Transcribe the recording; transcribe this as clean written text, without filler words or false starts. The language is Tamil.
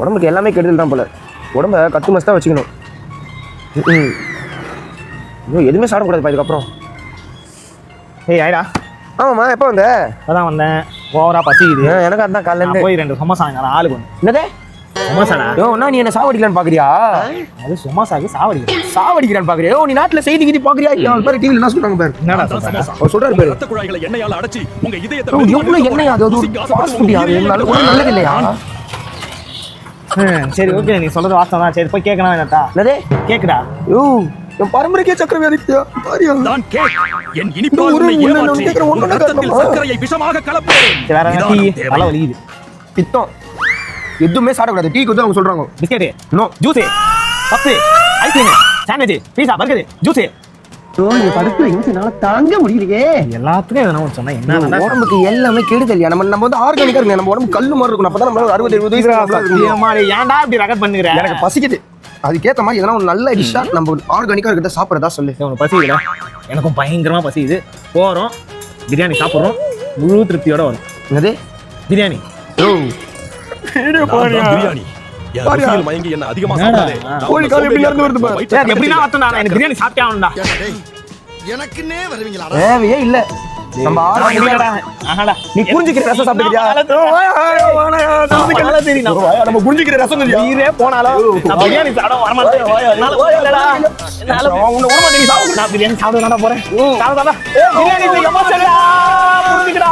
உடம்புக்கு எல்லாமே கெடுதல் தான் போல. உடம்ப கட்டு மஸ்தான் வச்சுக்கணும். இன்னும் எதுவுமே சாப்பிடக்கூடாதுப்பா இதுக்கப்புறம். ஏய் ஆயிடா. ஆமாம்மா, எப்போ வந்த? அதான் வந்தேன். ஓவரா பசிக்குது. எனக்கு அதான் காலையிலேருந்து போய் 2 சமோசா வாங்கினா ஆளுக்கு ஒன்று. என்னதே சமோசாடா? யோ நீ என்ன சாவடிக்கலான்னு பாக்குறியா? அது சமோசாக்கு சாவடிக்கிறான்னு பாக்குறியா? நீ நாட்டுல செய்தி கிதி பாக்குறியா? பாரு டிவில என்ன சொல்றாங்க பாரு. என்னடா சொல்றாங்க? அவர் சொல்றாரு பாரு. ரத்த குழாய்களை எண்ணெயால அடைச்சி உங்க இதயத்தை எவ்வளவு எண்ணெய் அது ஃபாஸ்ட் ஃபுட் யாரு நல்லது இல்லையா? சரி ஓகே, நீ சொல்றது வாஸ்தவம் தான். சரி போய் கேட்கணும் என்னட்டா? என்னதே கேக்குடா? யோ என் பரம்பரைக்கே சக்கரவியாதி பாரியா? நான் என் இனிப்பால் உன்னை ஏமாற்றி ரத்தத்தில் சர்க்கரையை விஷமாக கலப்பேன். வேற என்ன? டீ தலை வலிக்குது. பித்தம் எதுவுமே சாப்பிடக்கூடாது. டீ கொடுத்து அவங்க சொல்றாங்க. Biscuit, no juice, puffs, ice cream, sandwich, pizza, burger, juice. நீ படுத்து என்னால தாங்க முடியலையே. எல்லாத்துக்கும் எதனா ஒன்று சொன்னா என்ன? உடம்புக்கு எல்லாமே கெடுதல். நம்ம வந்து ஆர்கானிக்கா இருக்கு. நம்ம உடம்பு கல்லு மாதிரி இருக்கும். அப்பதான் நம்ம 60-70 வயசு. ஏன்டா இப்படி ரெக்கார்ட் பண்ணுகிற? எனக்கு பசிக்குது. அதுக்கேற்ற மாதிரி எதனா ஒரு நல்ல டிஷ்ஷா நம்ம ஆர்கானிக்கா இருக்கிறத சாப்பிட்றதா சொல்லு. உனக்கு பசிக்குதா? எனக்கும் பயங்கரமா பசிக்குது. போறோம், பிரியாணி சாப்பிட்றோம், முழு திருப்தியோட வரும். என்னது பிரியாணி? பிரியாணி மயங்கி என்ன அதிகமா சாப்பிடாதே. கோழி கால் எப்படி நடந்து வருது பாரு. எப்படின்னா வரட்டும்டா, எனக்கு பிரியாணி சாப்பிட்டே ஆகணும்டா. எனக்குன்னே வருவீங்களா? தேவையே இல்ல. நம்ம ஆர்கானிக்கா நீ புரிஞ்சுக்கிற ரசம் சாப்பிட்டுக்கிறியா? நம்ம புரிஞ்சுக்கிற ரசம் நீரே போனாலும் நான் பிரியாணி சாப்பிட வரமாட்டேன். நான் பிரியாணி சாப்பிட போறேன். புரிஞ்சுக்கிறா.